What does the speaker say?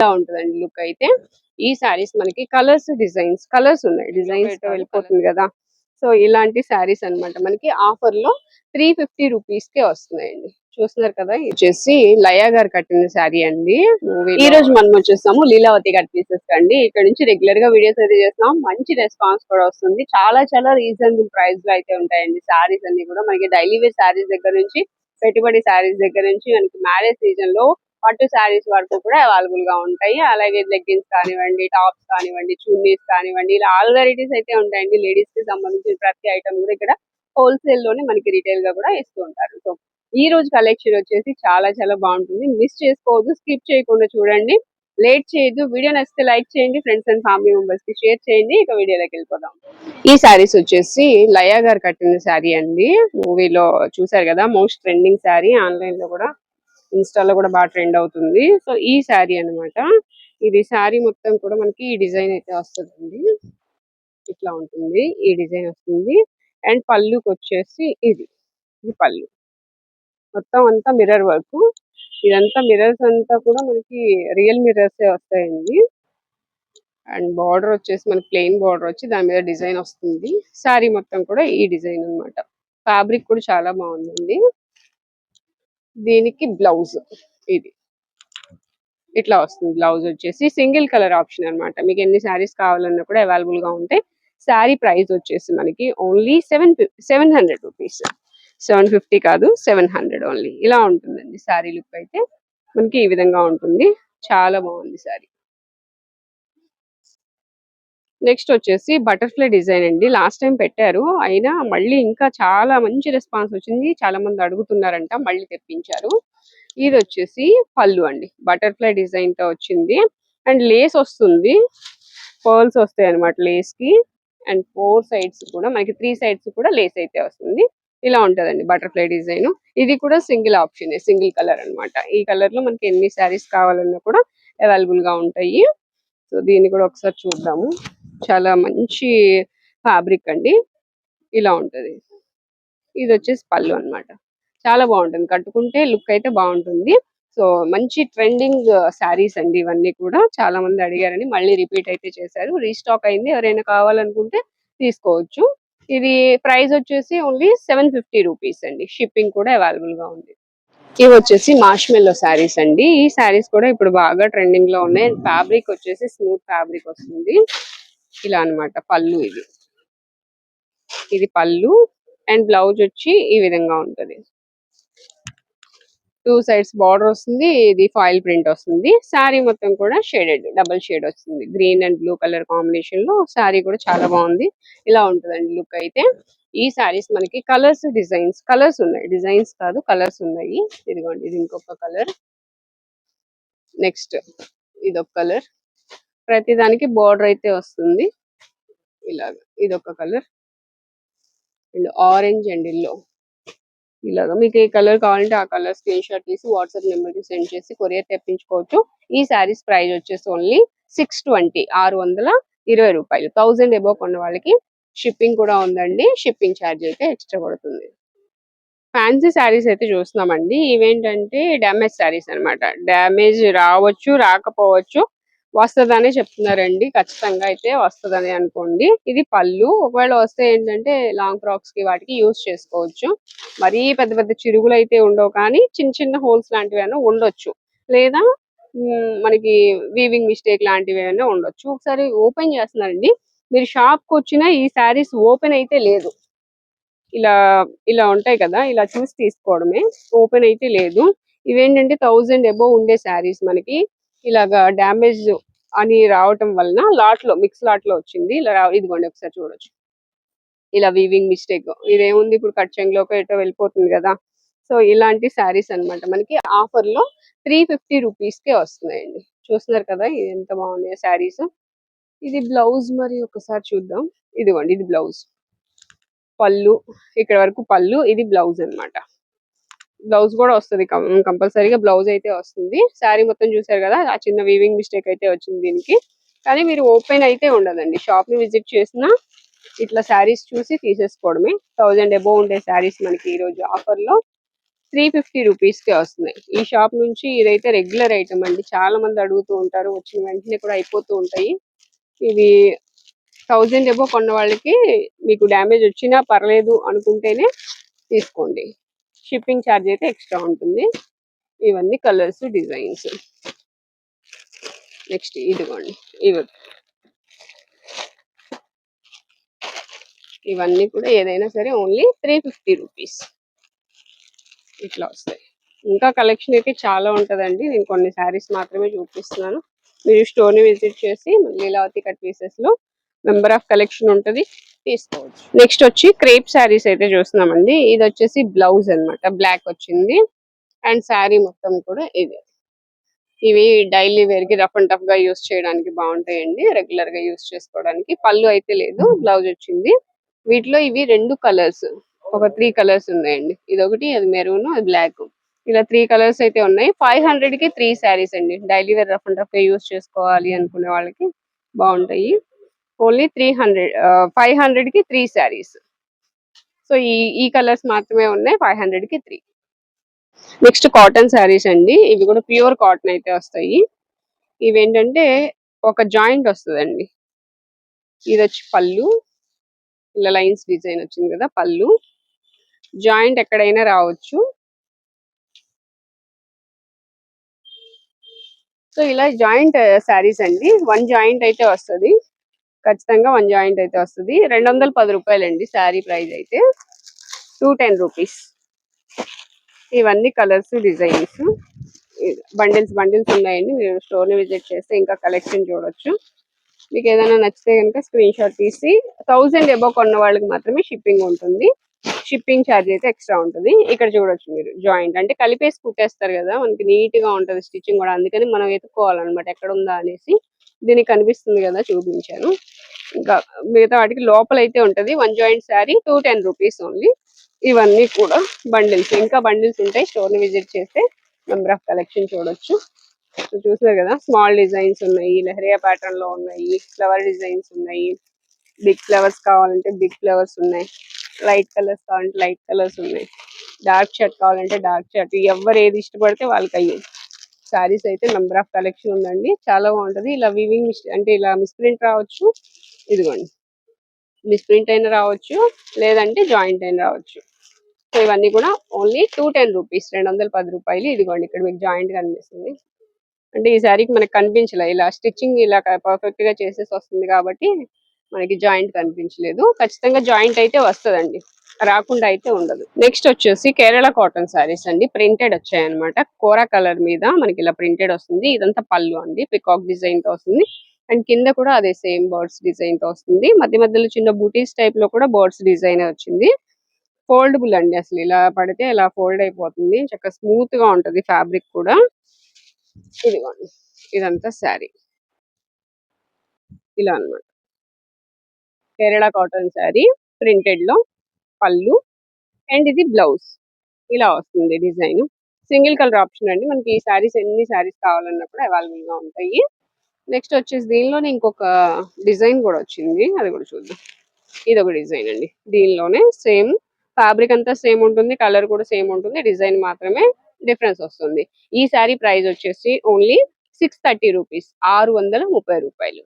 ఇలా ఉంటుందండి లుక్ అయితే. ఈ శారీస్ మనకి కలర్స్ ఉన్నాయి, డిజైన్స్ వెళ్ళిపోతుంది కదా. సో ఇలాంటి శారీస్ అన్నమాట మనకి ఆఫర్ లో 350 రూపీస్ కే వస్తున్నాయండి. చూస్తున్నారు కదా, వచ్చేసి లయా గారు కట్టిన శారీ అండి. ఈ రోజు మనం వచ్చేస్తాము లీలావతి కట్ పీసెస్ అండి. ఇక్కడ నుంచి రెగ్యులర్ గా వీడియోస్ అయితే చేస్తున్నాం, మంచి రెస్పాన్స్ కూడా వస్తుంది. చాలా చాలా రీజనబుల్ ప్రైస్ లో అయితే ఉంటాయండి శారీస్ అన్ని కూడా. మనకి డైలీ వేర్ శారీస్ దగ్గర నుంచి, పెట్టుబడి శారీస్ దగ్గర నుంచి, మనకి మ్యారేజ్ సీజన్ లో పట్టు శారీస్ వరకు కూడా అవైలబుల్ గా ఉంటాయి. అలాగే లెగ్గిన్స్ కానివ్వండి, టాప్స్ కానివ్వండి, చున్నీస్ కానివ్వండి, ఇలా ఆల్ వెరైటీస్ అయితే ఉంటాయండి. లేడీస్ కి సంబంధించిన ప్రతి ఐటమ్ కూడా ఇక్కడ హోల్సేల్ లోనే మనకి రిటైల్ గా కూడా ఇస్తూ ఉంటారు. సో ఈ రోజు కలెక్షన్ వచ్చేసి చాలా చాలా బాగుంటుంది. మిస్ చేసుకోవద్దు, స్కిప్ చేయకుండా చూడండి, లేట్ చేయొద్దు. వీడియో నచ్చితే లైక్ చేయండి, ఫ్రెండ్స్ అండ్ ఫ్యామిలీ మెంబర్స్ కి షేర్ చేయండి. ఇక వీడియోలోకి వెళ్ళిపోదాం. ఈ శారీస్ వచ్చేసి లయా గారు కట్టిన శారీ అండి. మూవీలో చూసారు కదా, మోస్ట్ ట్రెండింగ్ శారీ. ఆన్లైన్ లో కూడా, ఇన్స్టాలో కూడా బాగా ట్రెండ్ అవుతుంది. సో ఈ శారీ అన్నమాట. ఇది శారీ మొత్తం కూడా మనకి ఈ డిజైన్ అయితే వస్తుందండి. ఇట్లా ఉంటుంది, ఈ డిజైన్ వస్తుంది. అండ్ పళ్ళుకి వచ్చేసి ఇది పళ్ళు. మొత్తం అంతా మిర్రర్ వర్క్. ఇదంతా మిర్రర్స్ అంతా కూడా మనకి రియల్ మిర్రర్స్ వస్తాయండి. అండ్ బార్డర్ వచ్చేసి మనకి ప్లెయిన్ బార్డర్ వచ్చి దాని మీద డిజైన్ వస్తుంది. శారీ మొత్తం కూడా ఈ డిజైన్ అన్నమాట. ఫ్యాబ్రిక్ కూడా చాలా బాగుందండి. దీనికి బ్లౌజ్ ఇది ఇట్లా వస్తుంది. బ్లౌజ్ వచ్చేసి సింగిల్ కలర్ ఆప్షన్ అన్నమాట. మీకు ఎన్ని శారీస్ కావాలన్నా కూడా అవైలబుల్ గా ఉంటాయి. శారీ ప్రైస్ వచ్చేసి మనకి ఓన్లీ 700 రూపీస్. 750 కాదు, 700 ఓన్లీ. ఇలా ఉంటుందండి శారీ లుక్ అయితే. మనకి ఈ విధంగా ఉంటుంది. చాలా బాగుంది శారీ. నెక్స్ట్ వచ్చేసి బటర్ఫ్లై డిజైన్ అండి. లాస్ట్ టైం పెట్టారు, అయినా మళ్ళీ ఇంకా చాలా మంచి రెస్పాన్స్ వచ్చింది. చాలా మంది అడుగుతున్నారంట, మళ్ళీ తెప్పించారు. ఇది వచ్చేసి పళ్ళు అండి, బటర్ఫ్లై డిజైన్ తో వచ్చింది. అండ్ లేస్ వస్తుంది, పర్ల్స్ వస్తాయి అనమాట లేస్ కి. అండ్ 4 సైడ్స్ కూడా మనకి 3 సైడ్స్ కూడా లేస్ అయితే వస్తుంది. ఇలా ఉంటదండి బటర్ఫ్లై డిజైన్. ఇది కూడా సింగిల్ ఆప్షన్, సింగిల్ కలర్ అన్నమాట. ఈ కలర్ లో మనకి ఎన్ని శారీస్ కావాలన్నా కూడా అవైలబుల్ గా ఉంటాయి. సో దీన్ని కూడా ఒకసారి చూద్దాము. చాలా మంచి ఫ్యాబ్రిక్ అండి. ఇలా ఉంటది. ఇది వచ్చేసి పళ్ళు అన్నమాట. చాలా బాగుంటుంది, కట్టుకుంటే లుక్ అయితే బాగుంటుంది. సో మంచి ట్రెండింగ్ శారీస్ అండి ఇవన్నీ కూడా. చాలా మంది అడిగారని మళ్ళీ రిపీట్ అయితే చేశారు. రీస్టాక్ అయింది, ఎవరైనా కావాలనుకుంటే తీసుకోవచ్చు. ఇది ప్రైస్ వచ్చేసి ఓన్లీ 750 రూపీస్ అండి. షిప్పింగ్ కూడా అవైలబుల్ గా ఉంది. ఇవి వచ్చేసి మార్ష్మెల్లో శారీస్ అండి. ఈ శారీస్ కూడా ఇప్పుడు బాగా ట్రెండింగ్ లో ఉన్నాయి. ఫ్యాబ్రిక్ వచ్చేసి స్మూత్ ఫ్యాబ్రిక్ వస్తుంది. ఇలా అన్నమాట. పళ్ళు ఇది పళ్ళు. అండ్ బ్లౌజ్ వచ్చి ఈ విధంగా ఉంటది. 2 సైడ్స్ బార్డర్ వస్తుంది. ఇది ఫాయిల్ ప్రింట్ వస్తుంది. శారీ మొత్తం కూడా షేడెడ్, డబుల్ షేడ్ వస్తుంది. Green and blue colour combination లో శారీ కూడా చాలా బాగుంది. ఇలా ఉంటుందండి లుక్ అయితే. ఈ శారీస్ మనకి కలర్స్ ఉన్నాయి, డిజైన్స్ కాదు, కలర్స్ ఉన్నాయి. ఇదిగోండి, ఇది ఇంకొక కలర్. నెక్స్ట్ ఇదొక కలర్. ప్రతి దానికి బార్డర్ అయితే వస్తుంది ఇలాగా. ఇదొక colour. And orange and yellow. ఇలాగా మీకు ఏ కలర్ కావాలంటే ఆ కలర్ స్క్రీన్ షాట్ తీసి వాట్సాప్ నెంబర్ కి సెండ్ చేసి కొరియర్ తెప్పించుకోవచ్చు. ఈ శారీస్ ప్రైస్ వచ్చేసి ఓన్లీ 620, 620 రూపాయలు. 1000 ఎబో కొన్న వాళ్ళకి షిప్పింగ్ కూడా ఉందండి. షిప్పింగ్ ఛార్జ్ అయితే ఎక్స్ట్రా పడుతుంది. ఫ్యాన్సీ శారీస్ అయితే చూస్తున్నామండి. ఇవేంటంటే డ్యామేజ్ శారీస్ అన్నమాట. డ్యామేజ్ రావచ్చు, రాకపోవచ్చు, వస్తుందనే చెప్తున్నారండి. ఖచ్చితంగా అయితే వస్తుందని అనుకోండి. ఇది పళ్ళు. ఒకవేళ వస్తే ఏంటంటే లాంగ్ ఫ్రాక్స్ కి వాటికి యూజ్ చేసుకోవచ్చు. మరీ పెద్ద పెద్ద చిరుగులు అయితే ఉండవు, కానీ చిన్న చిన్న హోల్స్ లాంటివి అయినా ఉండొచ్చు. లేదా మనకి వీవింగ్ మిస్టేక్ లాంటివి ఏమైనా ఉండొచ్చు. ఒకసారి ఓపెన్ చేస్తున్నారండి. మీరు షాప్ కి వచ్చినా ఈ శారీస్ ఓపెన్ అయితే లేదు. ఇలా ఇలా ఉంటాయి కదా, ఇలా చూసి తీసుకోవడమే. ఓపెన్ అయితే లేదు. ఇవేంటంటే 1000 ఎబో ఉండే శారీస్ మనకి ఇలాగా డ్యామేజ్ అని రావటం వలన మిక్స్ లాట్ లో వచ్చింది. ఇదిగోండి, ఒకసారి చూడొచ్చు. ఇలా వీవింగ్ మిస్టేక్. ఇదేముంది, ఇప్పుడు కట్ చెంగులోకి ఎటో వెళ్ళిపోతుంది కదా. సో ఇలాంటి శారీస్ అన్నమాట మనకి ఆఫర్ లో 350 రూపీస్ కే వస్తున్నాయండి. చూస్తున్నారు కదా, ఇది ఎంత బాగున్నాయి శారీస్. ఇది బ్లౌజ్, మరి ఒకసారి చూద్దాం. ఇదిగోండి, ఇది బ్లౌజ్. పళ్ళు ఇక్కడ వరకు పళ్ళు, ఇది బ్లౌజ్ అన్నమాట. బ్లౌజ్ కూడా వస్తుంది, కంపల్సరీగా బ్లౌజ్ అయితే వస్తుంది. శారీ మొత్తం చూసారు కదా, ఆ చిన్న వీవింగ్ మిస్టేక్ అయితే వచ్చింది దీనికి. కానీ మీరు ఓపెన్ అయితే ఉండదండి. షాప్ ని విజిట్ చేసినా ఇట్లా శారీస్ చూసి తీసేసుకోవడమే. 1000 ఎబో ఉండే శారీస్ మనకి ఈ రోజు ఆఫర్ లో 350 కే వస్తున్నాయి. ఈ షాప్ నుంచి ఇదైతే రెగ్యులర్ ఐటమ్ అండి, చాలా మంది అడుగుతూ ఉంటారు, వచ్చిన వెంటనే కూడా అయిపోతూ ఉంటాయి. ఇది 1000 ఎబో కొన్న వాళ్ళకి మీకు డ్యామేజ్ వచ్చినా పర్లేదు అనుకుంటేనే తీసుకోండి. షిప్పింగ్ ఛార్జ్ అయితే ఎక్స్ట్రా ఉంటుంది. ఇవన్నీ కలర్స్, డిజైన్స్. నెక్స్ట్ ఇదిగోండి, ఇవన్నీ కూడా ఏదైనా సరే ఓన్లీ 350 రూపీస్ ఇట్లా వస్తాయి. ఇంకా కలెక్షన్ అయితే చాలా ఉంటదండి, నేను కొన్ని శారీస్ మాత్రమే చూపిస్తున్నాను. మీరు స్టోర్ ని విజిట్ చేసి లీలావతి కట్ పీసెస్ లో మెంబర్ ఆఫ్ కలెక్షన్ ఉంటది, తీసుకోవచ్చు. నెక్స్ట్ వచ్చి క్రేప్ శారీస్ అయితే చూస్తున్నామండి. ఇది వచ్చేసి బ్లౌజ్ అన్నమాట, బ్లాక్ వచ్చింది. అండ్ శారీ మొత్తం కూడా ఇదే. ఇవి డైలీ వేర్ కి రఫ్ అండ్ టఫ్ గా యూస్ చేయడానికి బాగుంటాయండి, రెగ్యులర్ గా యూస్ చేసుకోవడానికి. పళ్ళు అయితే లేదు, బ్లౌజ్ వచ్చింది. వీటిలో ఇవి 2 కలర్స్, ఒక 3 కలర్స్ ఉన్నాయండి. ఇది ఒకటి, అది మెరూన్, అది బ్లాక్. ఇలా 3 కలర్స్ అయితే ఉన్నాయి. 500 కి 3 శారీస్ అండి. Daily wear rough and tough గా యూస్ చేసుకోవాలి అనుకునే వాళ్ళకి బాగుంటాయి. ఓన్లీ 500 కి 3 శారీస్. సో ఈ కలర్స్ మాత్రమే ఉన్నాయి, 500 కి 3. నెక్స్ట్ కాటన్ శారీస్ అండి. ఇవి కూడా ప్యూర్ కాటన్ అయితే వస్తాయి. ఇవేంటంటే ఒక జాయింట్ వస్తుందండి. ఇది వచ్చి పళ్ళు, ఇలా లైన్స్ డిజైన్ వచ్చింది కదా పళ్ళు. జాయింట్ ఎక్కడైనా రావచ్చు. సో ఇలా జాయింట్ శారీస్ అండి. 1 జాయింట్ అయితే వస్తుంది, ఖచ్చితంగా 1 జాయింట్ అయితే వస్తుంది. 210 రూపాయలండి శారీ ప్రైస్ అయితే. 210 రూపీస్. ఇవన్నీ కలర్స్, డిజైన్స్, బండిల్స్ ఉన్నాయండి. మీరు స్టోర్ ని విజిట్ చేస్తే ఇంకా కలెక్షన్ చూడొచ్చు. మీకు ఏదైనా నచ్చితే కనుక స్క్రీన్ షాట్ తీసి 1000 ఎబో కొన్న వాళ్ళకి మాత్రమే షిప్పింగ్ ఉంటుంది. షిప్పింగ్ ఛార్జ్ అయితే ఎక్స్ట్రా ఉంటుంది. ఇక్కడ చూడొచ్చు మీరు, జాయింట్ అంటే కలిపేసి కుట్టేస్తారు కదా, మనకి నీట్ గా ఉంటది స్టిచ్చింగ్ కూడా, అందుకని మనం ఎత్తుకోవాలన్నమాట ఎక్కడ ఉందా అనేసి. దీనికి కనిపిస్తుంది కదా, చూపించాను. ఇంకా మిగతా వాటికి లోపల అయితే ఉంటది. 1 జాయింట్ శారీ 210 రూపీస్ ఓన్లీ. ఇవన్నీ కూడా బండిల్స్, ఇంకా బండిల్స్ ఉంటాయి. స్టోర్ ని విజిట్ చేస్తే నెంబర్ ఆఫ్ కలెక్షన్ చూడొచ్చు. చూసారు కదా, స్మాల్ డిజైన్స్ ఉన్నాయి, లెహరియా ప్యాటర్న్ లో ఉన్నాయి, ఫ్లవర్ డిజైన్స్ ఉన్నాయి, బిగ్ ఫ్లవర్స్ కావాలంటే బిగ్ ఫ్లవర్స్ ఉన్నాయి, లైట్ కలర్స్ కావాలంటే లైట్ కలర్స్ ఉన్నాయి, డార్క్ షర్ట్ కావాలంటే డార్క్ షర్ట్. ఎవరు ఏది ఇష్టపడితే వాళ్ళకి అయ్యి శారీస్ అయితే నెంబర్ ఆఫ్ కలెక్షన్ ఉందండి, చాలా బాగుంటది. ఇలా వీవింగ్ అంటే ఇలా మిస్ప్రింట్ రావచ్చు, ఇదిగోండి మిస్ప్రింట్ అయినా రావచ్చు, లేదంటే జాయింట్ అయినా రావచ్చు. సో ఇవన్నీ కూడా ఓన్లీ 210 రూపీస్, 210 రూపాయలు. ఇదిగోండి ఇక్కడ మీకు జాయింట్ కనిపిస్తుంది. అంటే ఈ శారీకి మనకి కనిపించలే, ఇలా స్టిచ్చింగ్ ఇలా పర్ఫెక్ట్ గా చేసేసి వస్తుంది కాబట్టి మనకి జాయింట్ కనిపించలేదు. ఖచ్చితంగా జాయింట్ అయితే వస్తుందండి, రాకుండా అయితే ఉండదు. నెక్స్ట్ వచ్చేసి కేరళ కాటన్ శారీస్ అండి. ప్రింటెడ్ వచ్చాయన్నమాట, కోరా కలర్ మీద మనకి ఇలా ప్రింటెడ్ వస్తుంది. ఇదంతా పళ్ళు అండి, పికాక్ డిజైన్ తో వస్తుంది. అండ్ కింద కూడా అదే సేమ్ బర్డ్స్ డిజైన్ తో వస్తుంది. మధ్య మధ్యలో చిన్న బూటీస్ టైప్ లో కూడా బర్డ్స్ డిజైన్ వచ్చింది. ఫోల్డబుల్ అండి, అసలు ఇలా పడితే ఇలా ఫోల్డ్ అయిపోతుంది, చక్కగా స్మూత్ గా ఉంటది ఫ్యాబ్రిక్ కూడా. ఇదిగోండి ఇదంతా శారీ ఇలా అన్నమాట, కేరళ కాటన్ శారీ ప్రింటెడ్ లో పళ్ళు. అండ్ ఇది బ్లౌజ్, ఇలా వస్తుంది డిజైన్. సింగిల్ కలర్ ఆప్షన్ అండి, మనకి ఈ శారీస్ ఎన్ని శారీస్ కావాలన్నా కూడా అవైలబుల్ గా ఉంటాయి. నెక్స్ట్ వచ్చేసి దీనిలోనే ఇంకొక డిజైన్ కూడా వచ్చింది, అది కూడా చూద్దాం. ఇది ఒక డిజైన్ అండి, దీనిలోనే సేమ్ ఫ్యాబ్రిక్ అంతా సేమ్ ఉంటుంది, కలర్ కూడా సేమ్ ఉంటుంది, డిజైన్ మాత్రమే డిఫరెన్స్ వస్తుంది. ఈ శారీ ప్రైస్ వచ్చేసి ఓన్లీ 630 రూపీస్, 630 రూపాయలు.